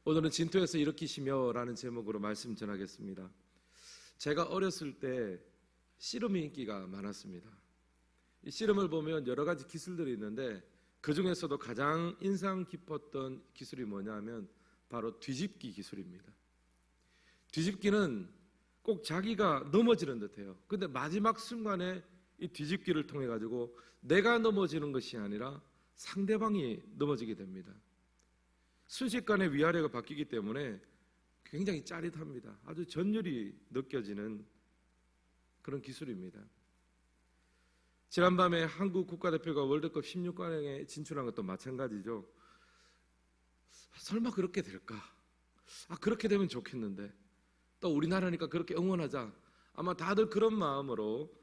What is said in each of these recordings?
오늘은 진토에서 일으키시며 라는 제목으로 말씀 전하겠습니다. 제가 어렸을 때 씨름이 인기가 많았습니다. 이 씨름을 보면 여러 가지 기술들이 있는데 그 중에서도 가장 인상 깊었던 기술이 뭐냐면 바로 뒤집기 기술입니다. 뒤집기는 꼭 자기가 넘어지는 듯해요. 근데 마지막 순간에 이 뒤집기를 통해 가지고 내가 넘어지는 것이 아니라 상대방이 넘어지게 됩니다. 순식간에 위아래가 바뀌기 때문에 굉장히 짜릿합니다. 아주 전율이 느껴지는 그런 기술입니다. 지난밤에 한국 국가대표가 월드컵 16강에 진출한 것도 마찬가지죠. 설마 그렇게 될까? 그렇게 되면 좋겠는데 또 우리나라니까 그렇게 응원하자. 아마 다들 그런 마음으로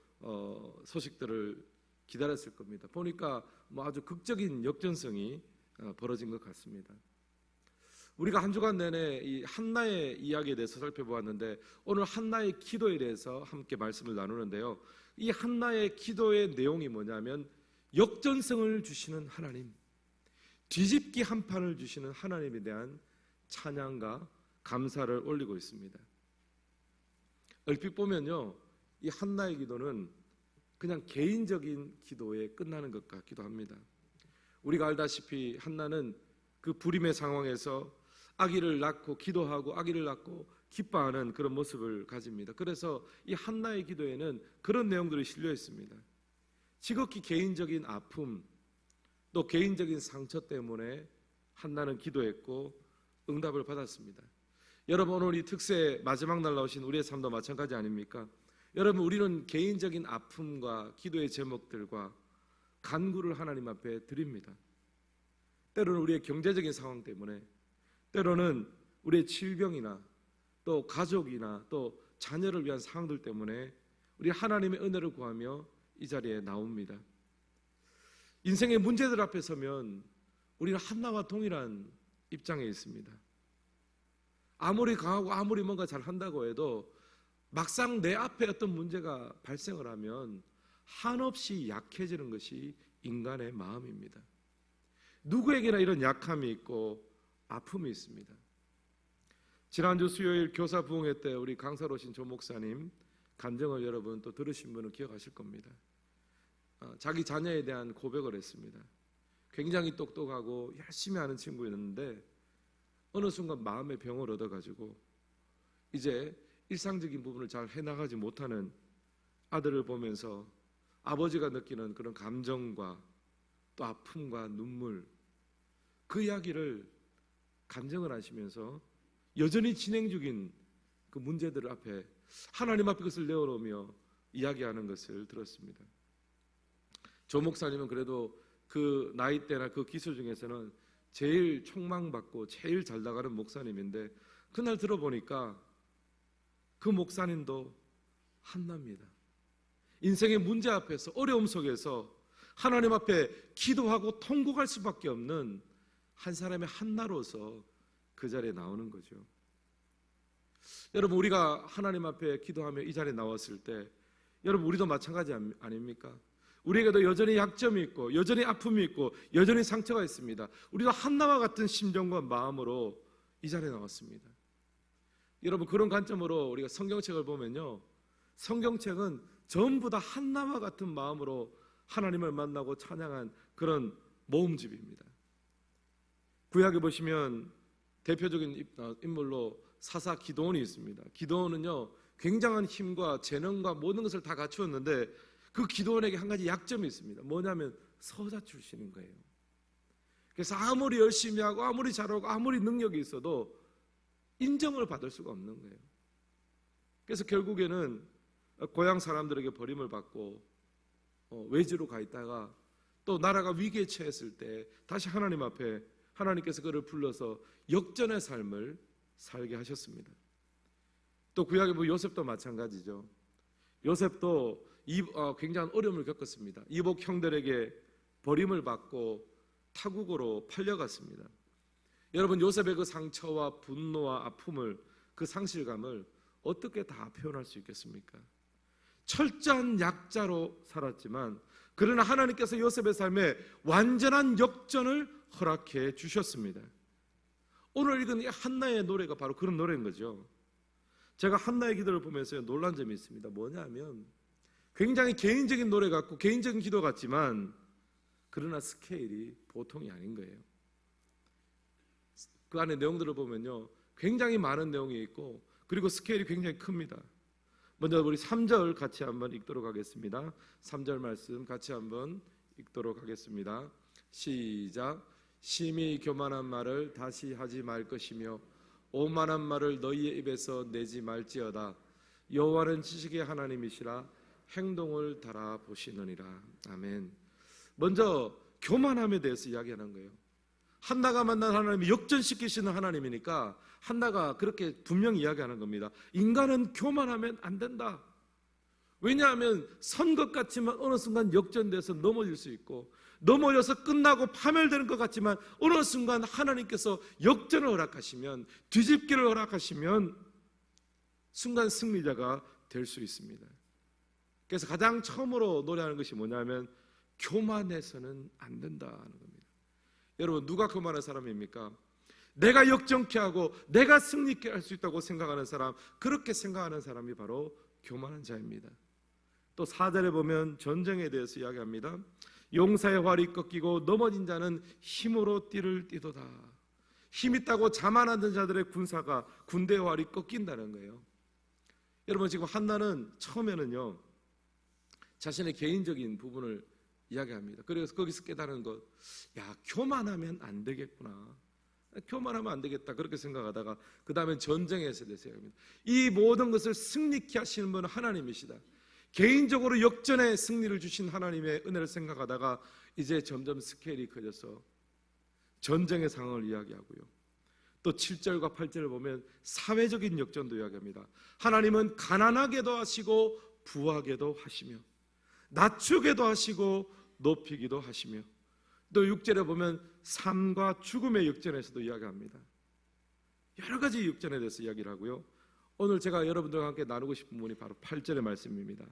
소식들을 기다렸을 겁니다. 보니까 아주 극적인 역전성이 벌어진 것 같습니다. 우리가 한 주간 내내 이 한나의 이야기에 대해서 살펴보았는데 오늘 한나의 기도에 대해서 함께 말씀을 나누는데요. 이 한나의 기도의 내용이 뭐냐면 역전성을 주시는 하나님, 뒤집기 한 판을 주시는 하나님에 대한 찬양과 감사를 올리고 있습니다. 얼핏 보면요, 이 한나의 기도는 그냥 개인적인 기도에 끝나는 것 같기도 합니다. 우리가 알다시피 한나는 그 불임의 상황에서 아기를 낳고 기도하고 아기를 낳고 기뻐하는 그런 모습을 가집니다. 그래서 이 한나의 기도에는 그런 내용들이 실려 있습니다. 지극히 개인적인 아픔, 또 개인적인 상처 때문에 한나는 기도했고 응답을 받았습니다. 여러분, 오늘 이 특세 마지막 날 나오신 우리의 삶도 마찬가지 아닙니까? 여러분, 우리는 개인적인 아픔과 기도의 제목들과 간구를 하나님 앞에 드립니다. 때로는 우리의 경제적인 상황 때문에, 때로는 우리의 질병이나 또 가족이나 또 자녀를 위한 상황들 때문에 우리 하나님의 은혜를 구하며 이 자리에 나옵니다. 인생의 문제들 앞에 서면 우리는 한나와 동일한 입장에 있습니다. 아무리 강하고 아무리 뭔가 잘 한다고 해도 막상 내 앞에 어떤 문제가 발생을 하면 한없이 약해지는 것이 인간의 마음입니다. 누구에게나 이런 약함이 있고 아픔이 있습니다. 지난주 수요일 교사 부흥회 때 우리 강사로 오신 조 목사님 간증을 여러분 또 들으신 분은 기억하실 겁니다. 자기 자녀에 대한 고백을 했습니다. 굉장히 똑똑하고 열심히 하는 친구였는데 어느 순간 마음의 병을 얻어가지고 이제 일상적인 부분을 잘 해나가지 못하는 아들을 보면서 아버지가 느끼는 그런 감정과 또 아픔과 눈물, 그 이야기를 간증을 하시면서 여전히 진행 중인 그 문제들 앞에 하나님 앞에 그것을 내어놓으며 이야기하는 것을 들었습니다. 조 목사님은 그래도 그 나이대나 그 기술 중에서는 제일 촉망받고 제일 잘 나가는 목사님인데 그날 들어보니까 그 목사님도 한나입니다. 인생의 문제 앞에서 어려움 속에서 하나님 앞에 기도하고 통곡할 수밖에 없는 한 사람의 한나로서 그 자리에 나오는 거죠. 여러분, 우리가 하나님 앞에 기도하며 이 자리에 나왔을 때 여러분, 우리도 마찬가지 아닙니까? 우리에게도 여전히 약점이 있고 여전히 아픔이 있고 여전히 상처가 있습니다. 우리도 한나와 같은 심정과 마음으로 이 자리에 나왔습니다. 여러분, 그런 관점으로 우리가 성경책을 보면요, 성경책은 전부 다 한나와 같은 마음으로 하나님을 만나고 찬양한 그런 모음집입니다. 구약에 보시면 대표적인 인물로 사사 기드온이 있습니다. 기드온은요, 굉장한 힘과 재능과 모든 것을 다 갖추었는데 그 기드온에게 한 가지 약점이 있습니다. 뭐냐면 서자 출신인 거예요. 그래서 아무리 열심히 하고 아무리 잘하고 아무리 능력이 있어도 인정을 받을 수가 없는 거예요. 그래서 결국에는 고향 사람들에게 버림을 받고 외지로 가 있다가 또 나라가 위기에 처했을 때 다시 하나님 앞에 하나님께서 그를 불러서 역전의 삶을 살게 하셨습니다. 또 구약에 보면 요셉도 마찬가지죠. 요셉도 굉장한 어려움을 겪었습니다. 이복 형들에게 버림을 받고 타국으로 팔려갔습니다. 여러분, 요셉의 그 상처와 분노와 아픔을, 그 상실감을 어떻게 다 표현할 수 있겠습니까? 철저한 약자로 살았지만 그러나 하나님께서 요셉의 삶에 완전한 역전을 허락해 주셨습니다. 오늘 읽은 이 한나의 노래가 바로 그런 노래인 거죠. 제가 한나의 기도를 보면서 놀란 점이 있습니다. 뭐냐면 굉장히 개인적인 노래 같고 개인적인 기도 같지만 그러나 스케일이 보통이 아닌 거예요. 그 안에 내용들을 보면요, 굉장히 많은 내용이 있고 그리고 스케일이 굉장히 큽니다. 먼저 우리 3절 같이 한번 읽도록 하겠습니다. 3절 말씀 같이 한번 읽도록 하겠습니다. 시작. 심히 교만한 말을 다시 하지 말 것이며 오만한 말을 너희의 입에서 내지 말지어다. 여호와는 지식의 하나님이시라 행동을 달아보시느니라. 아멘. 먼저 교만함에 대해서 이야기하는 거예요. 한나가 만난 하나님이 역전시키시는 하나님이니까 한나가 그렇게 분명히 이야기하는 겁니다. 인간은 교만하면 안 된다. 왜냐하면 선 것 같지만 어느 순간 역전돼서 넘어질 수 있고 넘어져서 끝나고 파멸되는 것 같지만 어느 순간 하나님께서 역전을 허락하시면, 뒤집기를 허락하시면 순간 승리자가 될 수 있습니다. 그래서 가장 처음으로 노래하는 것이 뭐냐면 교만해서는 안 된다는 겁니다. 여러분, 누가 교만한 사람입니까? 내가 역전케 하고 내가 승리케 할 수 있다고 생각하는 사람, 그렇게 생각하는 사람이 바로 교만한 자입니다. 또 4절에 보면 전쟁에 대해서 이야기합니다. 용사의 활이 꺾이고 넘어진 자는 힘으로 띠를 띠도다. 힘 있다고 자만하던 자들의 군대의 활이 꺾인다는 거예요. 여러분, 지금 한나는 처음에는요 자신의 개인적인 부분을 이야기합니다. 그래서 거기서 깨달은 것, 야, 교만하면 안 되겠구나, 교만하면 안 되겠다, 그렇게 생각하다가 그 다음에 전쟁에서 대해서 이야기합니다. 이 모든 것을 승리케 하시는 분은 하나님이시다. 개인적으로 역전의 승리를 주신 하나님의 은혜를 생각하다가 이제 점점 스케일이 커져서 전쟁의 상황을 이야기하고요. 또 7절과 8절을 보면 사회적인 역전도 이야기합니다. 하나님은 가난하게도 하시고 부하게도 하시며 낮추게도 하시고 높이기도 하시며, 또 6절에 보면 삶과 죽음의 역전에서도 이야기합니다. 여러 가지 역전에 대해서 이야기를 하고요. 오늘 제가 여러분들과 함께 나누고 싶은 부분이 바로 8절의 말씀입니다.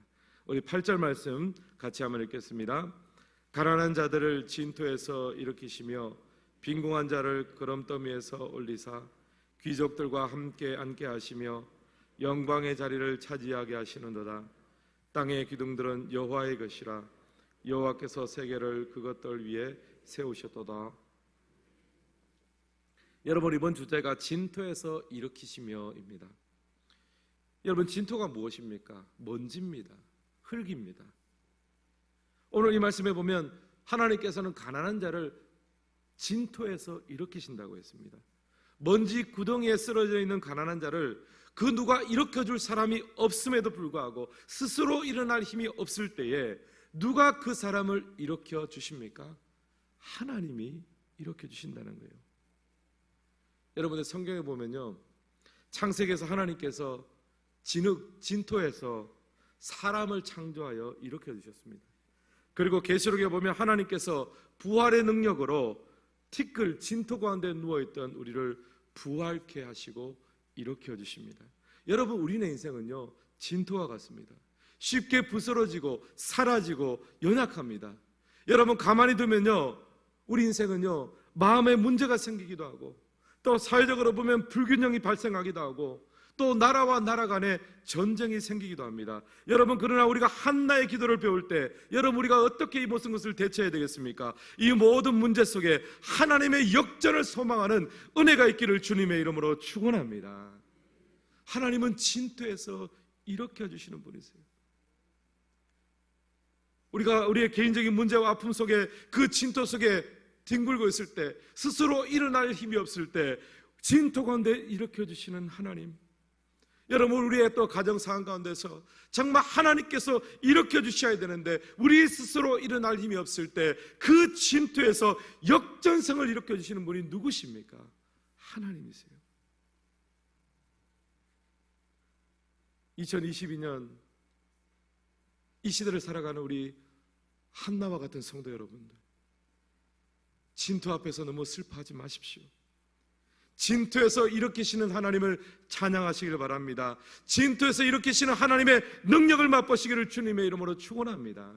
우리 8절 말씀 같이 한번 읽겠습니다. 가난한 자들을 진토에서 일으키시며 빈궁한 자를 거름더미에서 올리사 귀족들과 함께 앉게 하시며 영광의 자리를 차지하게 하시는도다. 땅의 기둥들은 여호와의 것이라 여호와께서 세계를 그것들 위에 세우셨도다. 여러분, 이번 주제가 진토에서 일으키시며입니다. 여러분, 진토가 무엇입니까? 먼지입니다. 흙입니다. 오늘 이 말씀에 보면 하나님께서는 가난한 자를 진토에서 일으키신다고 했습니다. 먼지 구덩이에 쓰러져 있는 가난한 자를 그 누가 일으켜줄 사람이 없음에도 불구하고 스스로 일어날 힘이 없을 때에 누가 그 사람을 일으켜 주십니까? 하나님이 일으켜 주신다는 거예요. 여러분들 성경에 보면요, 창세기에서 하나님께서 진토에서 사람을 창조하여 일으켜 주셨습니다. 그리고 계시록에 보면 하나님께서 부활의 능력으로 티끌 진토 가운데 누워있던 우리를 부활케 하시고 일으켜 주십니다. 여러분, 우리네 인생은요 진토와 같습니다. 쉽게 부스러지고 사라지고 연약합니다. 여러분, 가만히 두면요 우리 인생은요 마음에 문제가 생기기도 하고, 또 사회적으로 보면 불균형이 발생하기도 하고, 또 나라와 나라 간에 전쟁이 생기기도 합니다. 여러분, 그러나 우리가 한나의 기도를 배울 때 여러분, 우리가 어떻게 이 모든 것을 대처해야 되겠습니까? 이 모든 문제 속에 하나님의 역전을 소망하는 은혜가 있기를 주님의 이름으로 축원합니다. 하나님은 진토에서 일으켜 주시는 분이세요. 우리가 우리의 개인적인 문제와 아픔 속에 그 진토 속에 뒹굴고 있을 때, 스스로 일어날 힘이 없을 때 진토 가운데 일으켜 주시는 하나님, 여러분, 우리의 또 가정 상황 가운데서 정말 하나님께서 일으켜 주셔야 되는데 우리 스스로 일어날 힘이 없을 때 그 진토에서 역전성을 일으켜 주시는 분이 누구십니까? 하나님이세요. 2022년 이 시대를 살아가는 우리 한나와 같은 성도 여러분들, 진토 앞에서 너무 슬퍼하지 마십시오. 진토에서 일으키시는 하나님을 찬양하시길 바랍니다. 진토에서 일으키시는 하나님의 능력을 맛보시기를 주님의 이름으로 축원합니다.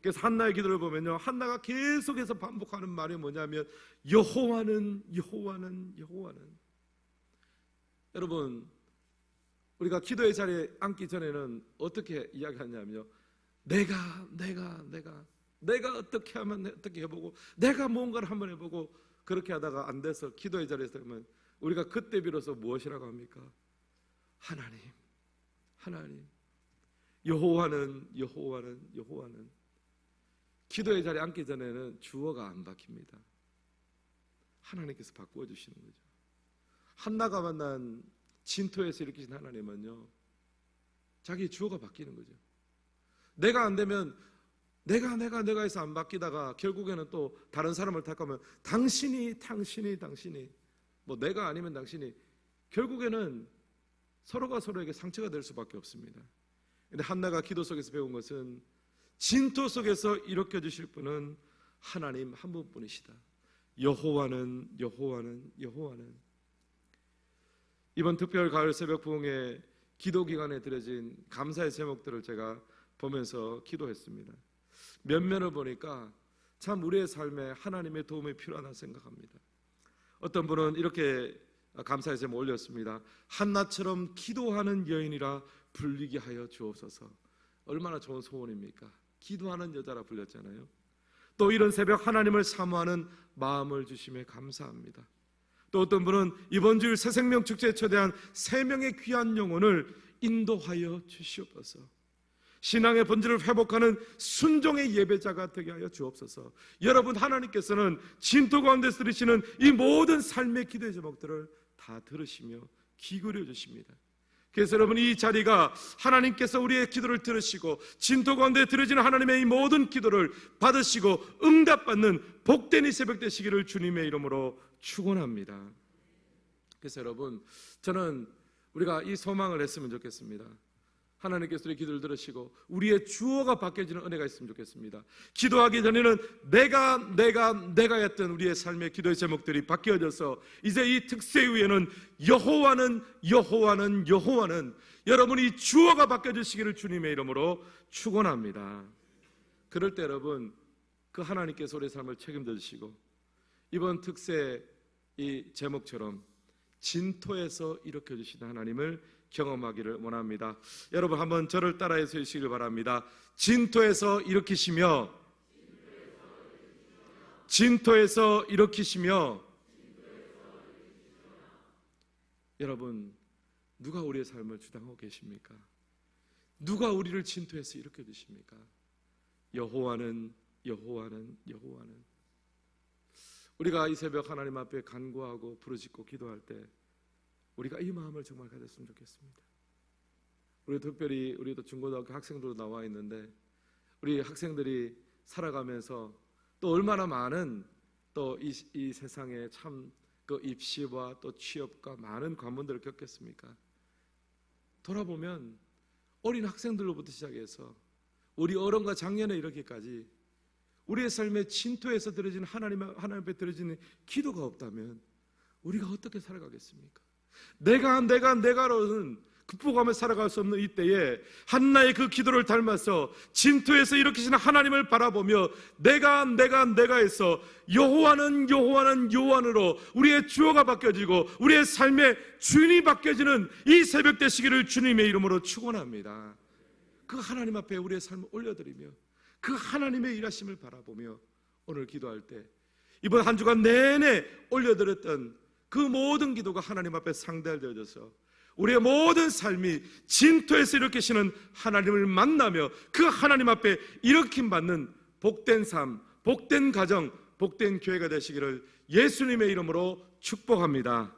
그래서 한나의 기도를 보면요, 한나가 계속해서 반복하는 말이 뭐냐면 여호와는 여호와는 여호와는. 여러분, 우리가 기도의 자리에 앉기 전에는 어떻게 이야기하냐면요, 내가 어떻게 하면 어떻게 해보고, 내가 뭔가를 한번 해보고, 그렇게 하다가 안 돼서 기도의 자리에 서면 우리가 그때 비로소 무엇이라고 합니까? 하나님 여호와는 기도의 자리에 앉기 전에는 주어가 안 바뀝니다. 하나님께서 바꾸어 주시는 거죠. 한나가 만난 진토에서 일으키신 하나님은요, 자기 주어가 바뀌는 거죠. 내가 안 되면 내가 해서 안 바뀌다가 결국에는 또 다른 사람을 택하면 당신이 뭐 내가 아니면 당신이, 결국에는 서로가 서로에게 상처가 될 수밖에 없습니다. 그런데 한나가 기도 속에서 배운 것은 진토 속에서 일으켜 주실 분은 하나님 한 분뿐이시다. 여호와는. 이번 특별 가을 새벽 부흥회 기도 기간에 드려진 감사의 제목들을 제가 보면서 기도했습니다. 면면을 보니까 참 우리의 삶에 하나님의 도움이 필요하다 생각합니다. 어떤 분은 이렇게 감사의 제목 올렸습니다. 한나처럼 기도하는 여인이라 불리게 하여 주옵소서. 얼마나 좋은 소원입니까? 기도하는 여자라 불렸잖아요. 또 이런 새벽 하나님을 사모하는 마음을 주심에 감사합니다. 또 어떤 분은 이번 주일 새생명 축제에 초대한 3명의 귀한 영혼을 인도하여 주시옵소서. 신앙의 본질을 회복하는 순종의 예배자가 되게 하여 주옵소서. 여러분, 하나님께서는 진토 가운데서 들으시는 이 모든 삶의 기도의 제목들을 다 들으시며 기울여 주십니다. 그래서 여러분, 이 자리가 하나님께서 우리의 기도를 들으시고 진토 가운데 들어지는 하나님의 이 모든 기도를 받으시고 응답받는 복된 이 새벽 되시기를 주님의 이름으로 축원합니다. 그래서 여러분, 저는 우리가 이 소망을 했으면 좋겠습니다. 하나님께서 우리의 기도를 들으시고 우리의 주어가 바뀌어지는 은혜가 있으면 좋겠습니다. 기도하기 전에는 내가 했던 우리의 삶의 기도의 제목들이 바뀌어져서 이제 이 특세 후에는 여호와는 여러분이 주어가 바뀌어지시기를 주님의 이름으로 축원합니다. 그럴 때 여러분, 그 하나님께서 우리의 삶을 책임져 주시고 이번 특세 이 제목처럼 진토에서 일으켜 주시는 하나님을 경험하기를 원합니다. 여러분, 한번 저를 따라해 주시길 바랍니다. 진토에서 일으키시며 여러분, 누가 우리의 삶을 주장하고 계십니까? 누가 우리를 진토에서 일으켜 주십니까? 여호와는. 우리가 이 새벽 하나님 앞에 간구하고 부르짖고 기도할 때 우리가 이 마음을 정말 가졌으면 좋겠습니다. 우리 특별히 우리도 중고등학교 학생들도 나와 있는데 우리 학생들이 살아가면서 또 얼마나 많은 또 이 세상에 참 그 입시와 또 취업과 많은 관문들을 겪겠습니까? 돌아보면 어린 학생들로부터 시작해서 우리 어른과 장년에 이르기까지 우리의 삶의 진토에서 들어지는 하나님 앞에 들어지는 기도가 없다면 우리가 어떻게 살아가겠습니까? 내가로는 극복하며 살아갈 수 없는 이때에 한나의 그 기도를 닮아서 진토에서 일으키시는 하나님을 바라보며 내가 해서 여호와는으로 우리의 주어가 바뀌어지고 우리의 삶의 주인이 바뀌어지는 이 새벽 되시기를 주님의 이름으로 축원합니다. 그 하나님 앞에 우리의 삶을 올려드리며 그 하나님의 일하심을 바라보며 오늘 기도할 때 이번 한 주간 내내 올려드렸던 그 모든 기도가 하나님 앞에 상달되어져서 우리의 모든 삶이 진토에서 일으키시는 하나님을 만나며 그 하나님 앞에 일으킴 받는 복된 삶, 복된 가정, 복된 교회가 되시기를 예수님의 이름으로 축복합니다.